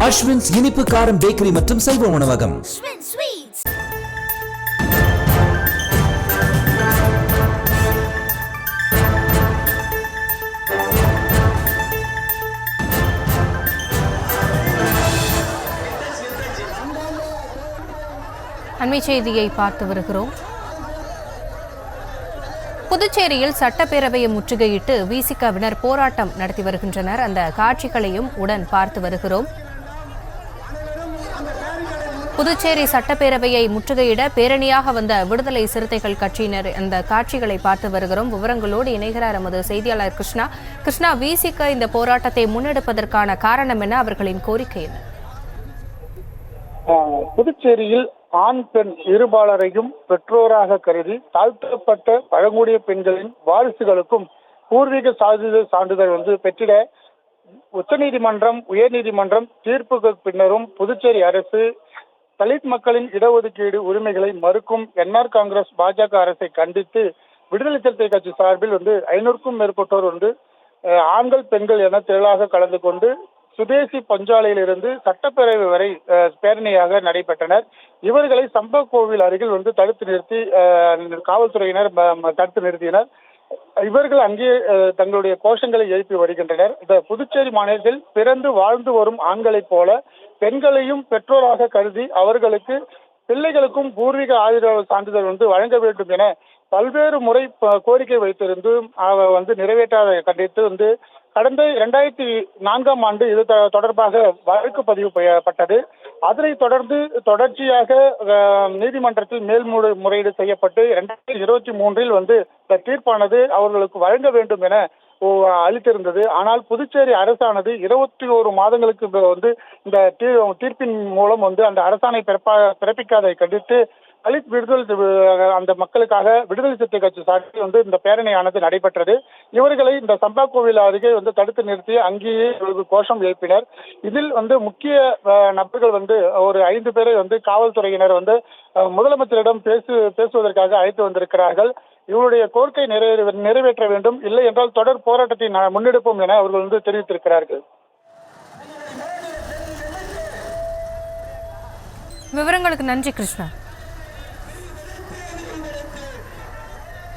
அஸ்வின்ஸ் இனிப்பு காரம் பேக்கரி மற்றும் சைவ உணவகம். அண்மை செய்தியை பார்த்து வருகிறோம். புதுச்சேரியில் சட்டப்பேரவையை முற்றுகையிட்டு விசிகவினர் போராட்டம் நடத்தி வருகின்றனர். அந்த காட்சிகளையும் உடன் பார்த்து வருகிறோம். புதுச்சேரி சட்டப்பேரவையை முற்றுகையிட பேரணியாக வந்த விடுதலை சிறுத்தைகள் கட்சியினர் அந்த காட்சிகளை பார்த்து வருகிறோம். விவரங்களோடு இணைகிறார் எமது செய்தியாளர் கிருஷ்ணா. கிருஷ்ணா, விசிக இந்த போராட்டத்தை முன்னெடுப்பதற்கான காரணம் என்ன? அவர்களின் கோரிக்கை என்ன? புதுச்சேரியில் ஆண் பெண் இருபாலரையும் பெற்றோராக கருதி தாழ்த்தப்பட்ட பழங்குடிய பெண்களின் வாரிசுகளுக்கும் பூர்வீக சான்றிதழ் பெற்றிட உச்சநீதிமன்றம், உயர்நீதிமன்றம் தீர்ப்புக்கு பின்னரும் புதுச்சேரி அரசு தலித் மக்களின் இடஒதுக்கீடு உரிமைகளை மறுக்கும் என்ஆர் காங்கிரஸ் பாஜக அரசை கண்டித்து விடுதலை சிறுத்தை கட்சி சார்பில் 500க்கும் மேற்பட்டோர் ஆண்கள் பெண்கள் என திரளாக கலந்து கொண்டு சுதேசி பஞ்சாலையிலிருந்து சட்டப்பேரவை வரை பேரணியாக நடைபெற்றனர். இவர்களை சம்பவக்கோவில் அருகில் தடுத்து நிறுத்தி காவல்துறையினர் தடுத்து நிறுத்தினர். இவர்கள் அங்கே தங்களுடைய கோஷங்களை எழுப்பி வருகின்றனர். இந்த புதுச்சேரி மாநிலத்தில் பிறந்து வாழ்ந்து வரும் ஆண்களைப் போல பெண்களையும் பெற்றோராக கருதி அவர்களுக்கு பிள்ளைகளுக்கும் பூர்வீக ஆதரவு சான்றிதழ் வழங்க வேண்டும் என பல்வேறு முறை கோரிக்கை வைத்திருந்தும் நிறைவேற்றாத கண்டித்து கடந்த 2004ஆம் ஆண்டு இது தொடர்பாக வழக்கு பதிவு செய்யப்பட்டது. அதனைத் தொடர்ந்து தொடர்ச்சியாக நீதிமன்றத்தில் மேல்முறையீடு செய்யப்பட்டு 2023இல் இந்த தீர்ப்பானது அவர்களுக்கு வழங்க வேண்டும் என அளித்திருந்தது. ஆனால் புதுச்சேரி அரசானது 21 மாதங்களுக்கு இந்த தீர்ப்பின் மூலம் அந்த அரசாணை பிறப்பிக்காதை கண்டித்து தலித் விடுதலை அந்த மக்களுக்காக விடுதலை சிறுத்தை கட்சி சார்பில் இந்த பேரணியானது நடைபெற்றது. இவர்களை இந்த சம்பா கோவில் அருகே தடுத்து நிறுத்தி அங்கேயே கோஷம் எழுப்பினர். இதில் முக்கிய நபர்கள் ஒரு 5 பேரை காவல்துறையினர் முதலமைச்சரிடம் பேசுவதற்காக அழைத்து வந்திருக்கிறார்கள். இவருடைய கோரிக்கை நிறைவேற்ற வேண்டும், இல்லை என்றால் தொடர் போராட்டத்தை முன்னெடுப்போம் என அவர்கள் தெரிவித்திருக்கிறார்கள். விவரங்களுக்கு நன்றி கிருஷ்ணா.